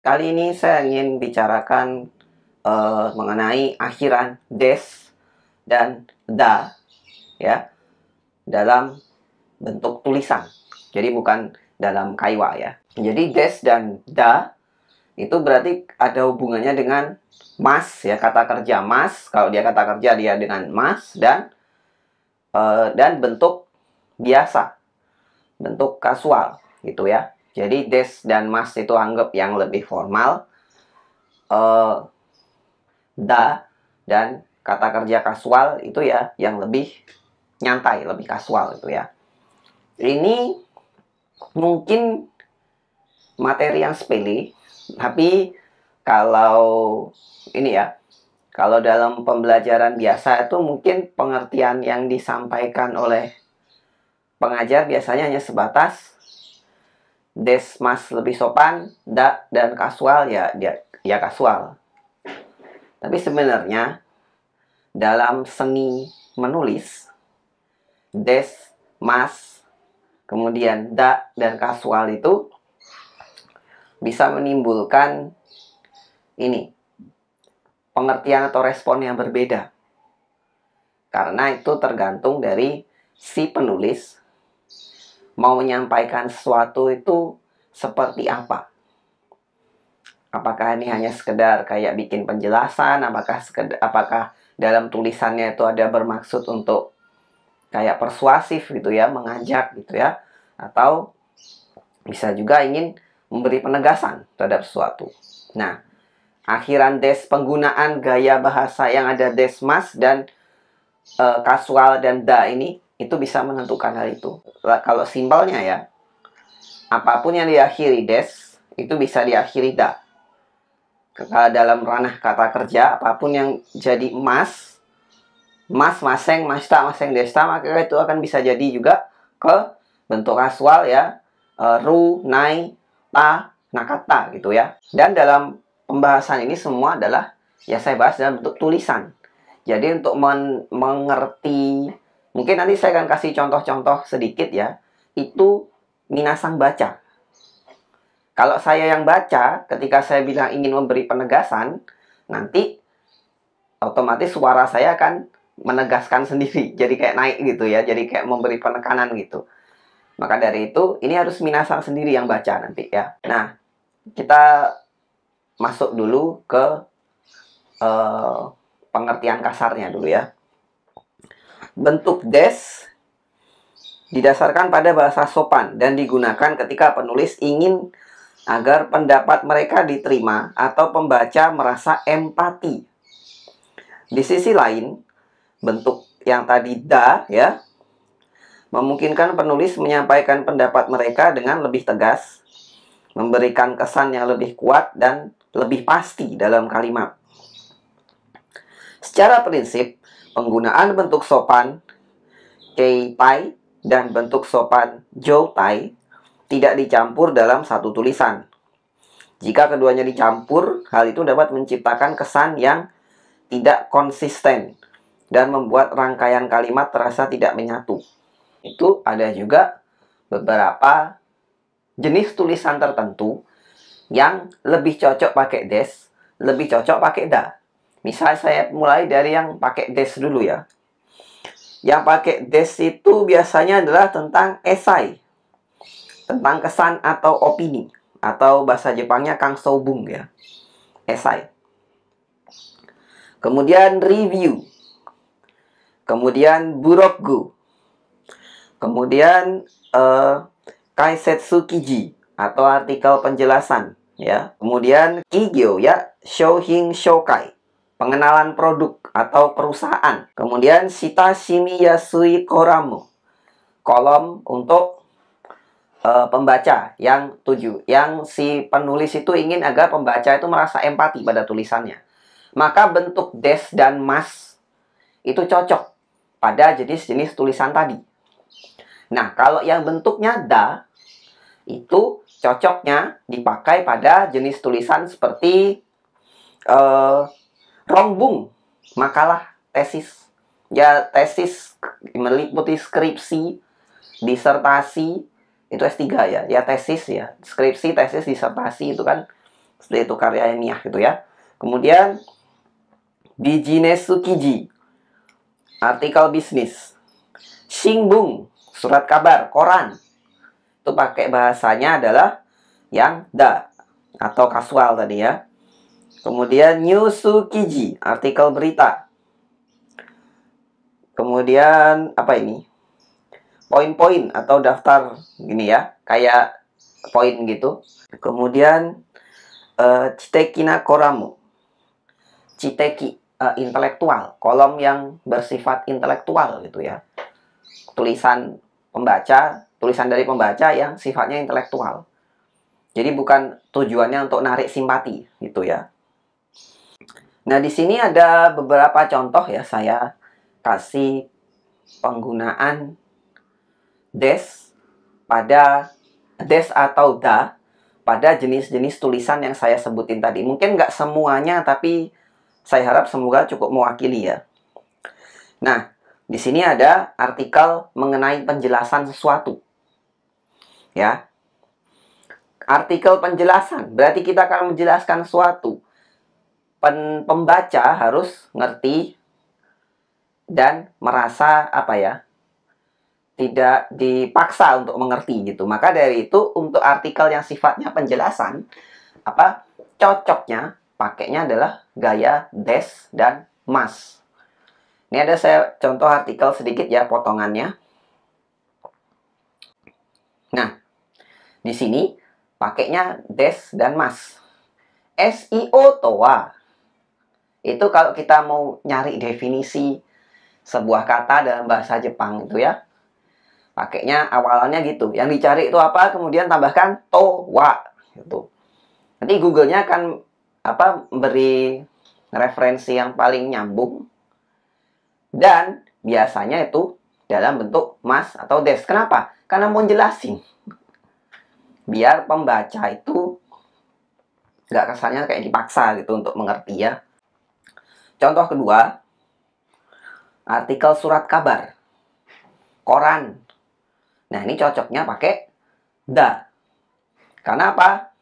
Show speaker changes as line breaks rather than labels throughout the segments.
Kali ini saya ingin bicarakan mengenai akhiran des dan da ya dalam bentuk tulisan. Jadi bukan dalam kaiwa ya. Jadi des dan da itu berarti ada hubungannya dengan mas ya, kata kerja mas. Kalau dia kata kerja dia dengan mas dan bentuk biasa, bentuk kasual gitu ya. Jadi des dan mas itu anggap yang lebih formal, da dan kata kerja kasual itu ya yang lebih nyantai, lebih kasual itu ya. Ini mungkin materi yang sepele, tapi kalau ini ya, kalau dalam pembelajaran biasa itu mungkin pengertian yang disampaikan oleh pengajar biasanya hanya sebatas des mas lebih sopan, da dan kasual ya ya kasual. Tapi sebenarnya dalam seni menulis, des, mas, kemudian da dan kasual itu bisa menimbulkan ini pengertian atau respon yang berbeda. Karena itu tergantung dari si penulis mau menyampaikan sesuatu itu seperti apa. Apakah ini hanya sekedar kayak bikin penjelasan, apakah dalam tulisannya itu ada bermaksud untuk kayak persuasif gitu ya, mengajak gitu ya, atau bisa juga ingin memberi penegasan terhadap sesuatu. Nah, akhiran des, penggunaan gaya bahasa yang ada des mas dan kasual dan da ini itu bisa menentukan hal itu. Kalau simpelnya ya, apapun yang diakhiri des itu bisa diakhiri da. Dalam ranah kata kerja, apapun yang jadi mas, maseng, masta, maseng, desta, maka itu akan bisa jadi juga ke bentuk kasual ya, ru, nai, ta, nakata gitu ya. Dan dalam pembahasan ini semua adalah ya saya bahas dalam bentuk tulisan. Jadi untuk mengerti, mungkin nanti saya akan kasih contoh-contoh sedikit ya. Itu minasang baca. Kalau saya yang baca, ketika saya bilang ingin memberi penegasan, nanti otomatis suara saya akan menegaskan sendiri. Jadi kayak naik gitu ya. Jadi kayak memberi penekanan gitu. Maka dari itu, ini harus minasang sendiri yang baca nanti ya. Nah, kita masuk dulu ke pengertian kasarnya dulu ya. Bentuk des didasarkan pada bahasa sopan dan digunakan ketika penulis ingin agar pendapat mereka diterima atau pembaca merasa empati. Di sisi lain, bentuk yang tadi da ya memungkinkan penulis menyampaikan pendapat mereka dengan lebih tegas, memberikan kesan yang lebih kuat dan lebih pasti dalam kalimat. Secara prinsip, penggunaan bentuk sopan kei tai dan bentuk sopan jou tai tidak dicampur dalam satu tulisan. Jika keduanya dicampur, hal itu dapat menciptakan kesan yang tidak konsisten dan membuat rangkaian kalimat terasa tidak menyatu. Itu ada juga beberapa jenis tulisan tertentu yang lebih cocok pakai des, lebih cocok pakai da. Misal saya mulai dari yang pakai des dulu ya. Yang pakai des itu biasanya adalah tentang esai, tentang kesan atau opini, atau bahasa Jepangnya kansoubung ya, esai. Kemudian review, kemudian burokgu, kemudian kaisetsu kiji atau artikel penjelasan ya. Kemudian kigyo ya, shouhin shoukai, pengenalan produk atau perusahaan. Kemudian shita shimi yasui koramu, kolom untuk pembaca yang tuju, yang si penulis itu ingin agar pembaca itu merasa empati pada tulisannya. Maka bentuk des dan mas itu cocok pada jenis-jenis tulisan tadi. Nah, kalau yang bentuknya da, itu cocoknya dipakai pada jenis tulisan seperti rongbung, makalah, tesis. Ya, tesis meliputi skripsi, disertasi, itu S3 ya. Ya tesis ya. Skripsi, tesis, disertasi itu kan Seperti itu karya ilmiah gitu ya. Kemudian Bijinesu Kiji, artikel bisnis. Shinbun, surat kabar, koran. Itu pakai bahasanya adalah yang da atau kasual tadi ya. Kemudian Nyusu Kiji, artikel berita. Kemudian apa ini? Poin-poin atau daftar gini ya, kayak poin gitu. Kemudian Chiteki na koramu. Chiteki, intelektual, kolom yang bersifat intelektual gitu ya. Tulisan pembaca, tulisan dari pembaca yang sifatnya intelektual. Jadi bukan tujuannya untuk narik simpati gitu ya. Nah, di sini ada beberapa contoh ya, saya kasih penggunaan des atau da pada jenis-jenis tulisan yang saya sebutin tadi. Mungkin nggak semuanya, tapi saya harap semoga cukup mewakili ya. Nah, di sini ada artikel mengenai penjelasan sesuatu. Ya. Artikel penjelasan, berarti kita akan menjelaskan sesuatu. Pembaca harus ngerti dan merasa apa ya, tidak dipaksa untuk mengerti gitu. Maka dari itu untuk artikel yang sifatnya penjelasan, cocoknya pakainya adalah gaya des dan mas. Ini ada saya contoh artikel sedikit ya, potongannya. Nah, di sini pakainya des dan mas. SEO towa. Itu kalau kita mau nyari definisi sebuah kata dalam bahasa Jepang itu ya, pakainya awalannya gitu. Yang dicari itu apa, kemudian tambahkan to wa gitu. Nanti Google-nya akan beri referensi yang paling nyambung, dan biasanya itu dalam bentuk mas atau des. Kenapa? Karena mau jelasin biar pembaca itu nggak kesannya kayak dipaksa gitu untuk mengerti ya. Contoh kedua, artikel surat kabar, koran. Nah, ini cocoknya pakai da. Karena apa?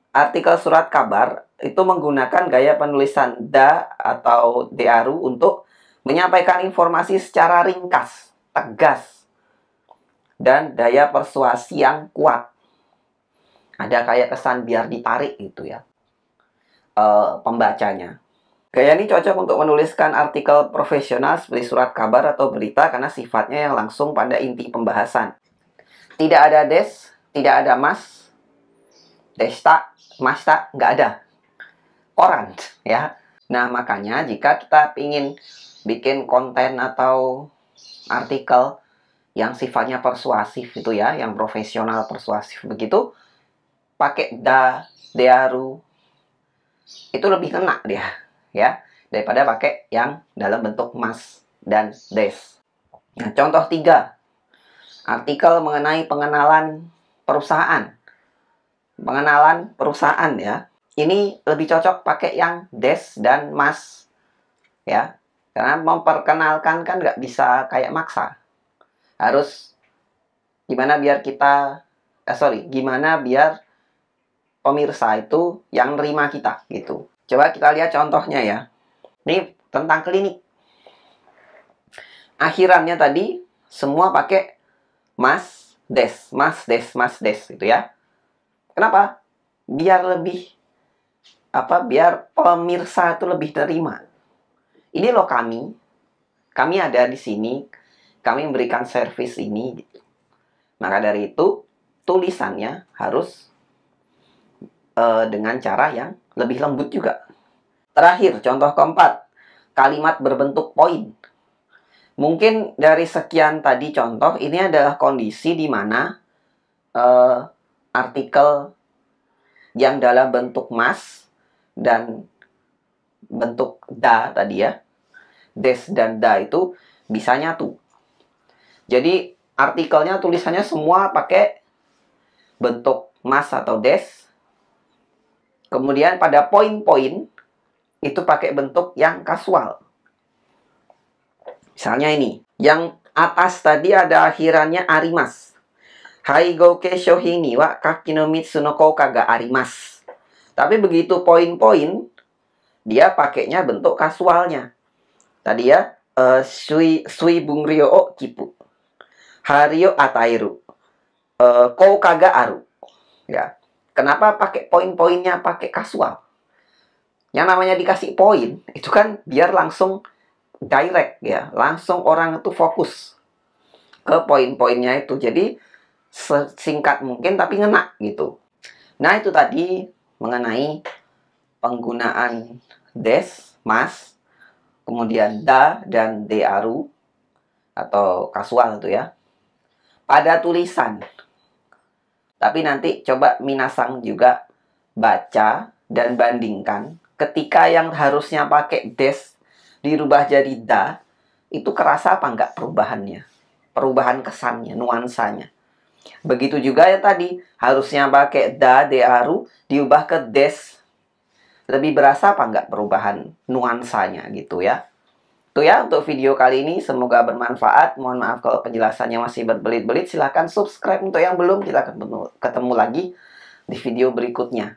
Artikel surat kabar itu menggunakan gaya penulisan da atau dearu untuk menyampaikan informasi secara ringkas, tegas, dan daya persuasi yang kuat. Ada kayak kesan biar ditarik gitu ya, pembacanya. Gaya ini cocok untuk menuliskan artikel profesional seperti surat kabar atau berita karena sifatnya yang langsung pada inti pembahasan. Tidak ada des, tidak ada mas, desta, masta, nggak ada. Koran, ya. Nah, makanya jika kita ingin bikin konten atau artikel yang sifatnya persuasif itu ya, yang profesional persuasif begitu, pakai da, dearu, itu lebih kena dia. Ya, daripada pakai yang dalam bentuk mas dan des. Nah, contoh 3, artikel mengenai pengenalan perusahaan. Pengenalan perusahaan ya. Ini lebih cocok pakai yang des dan mas ya. Karena memperkenalkan kan nggak bisa kayak maksa. Harus gimana biar kita gimana biar pemirsa itu yang nerima kita gitu. Coba kita lihat contohnya ya. Ini tentang klinik. Akhirannya tadi semua pakai mas, des, mas, des, mas, des gitu ya. Kenapa? Biar lebih biar pemirsa itu lebih terima. Ini loh kami ada di sini, kami memberikan servis ini gitu. Maka dari itu tulisannya harus dengan cara yang lebih lembut juga. Terakhir, contoh keempat, kalimat berbentuk poin. Mungkin dari sekian tadi contoh, ini adalah kondisi di mana artikel yang dalam bentuk mas dan bentuk da tadi ya, des dan da itu bisa nyatu. Jadi artikelnya tulisannya semua pakai bentuk mas atau des. Kemudian pada poin-poin itu pakai bentuk yang kasual. Misalnya ini, yang atas tadi ada akhirannya arimas. Haigo ke shohin ni wa kaki no mitsu no kouka ga arimasu. Tapi begitu poin-poin, dia pakainya bentuk kasualnya. Tadi ya, sui bung ryo o kipu. Hario atairu. Kou kaga aru. Ya. Kenapa pakai poin-poinnya pakai kasual? Yang namanya dikasih poin, itu kan biar langsung direct ya. Langsung orang itu fokus ke poin-poinnya itu. Jadi sesingkat mungkin tapi ngena gitu. Nah, itu tadi mengenai penggunaan des, mas, kemudian da dan de aru atau kasual itu ya pada tulisan. Tapi nanti coba minasang juga baca dan bandingkan ketika yang harusnya pakai des dirubah jadi da, itu kerasa apa enggak perubahannya? Perubahan kesannya, nuansanya. Begitu juga ya tadi, harusnya pakai da, de aru, diubah ke des. Lebih berasa apa enggak perubahan nuansanya gitu ya. Itu ya untuk video kali ini, semoga bermanfaat. Mohon maaf kalau penjelasannya masih berbelit-belit. Silahkan subscribe untuk yang belum. Kita ketemu lagi di video berikutnya.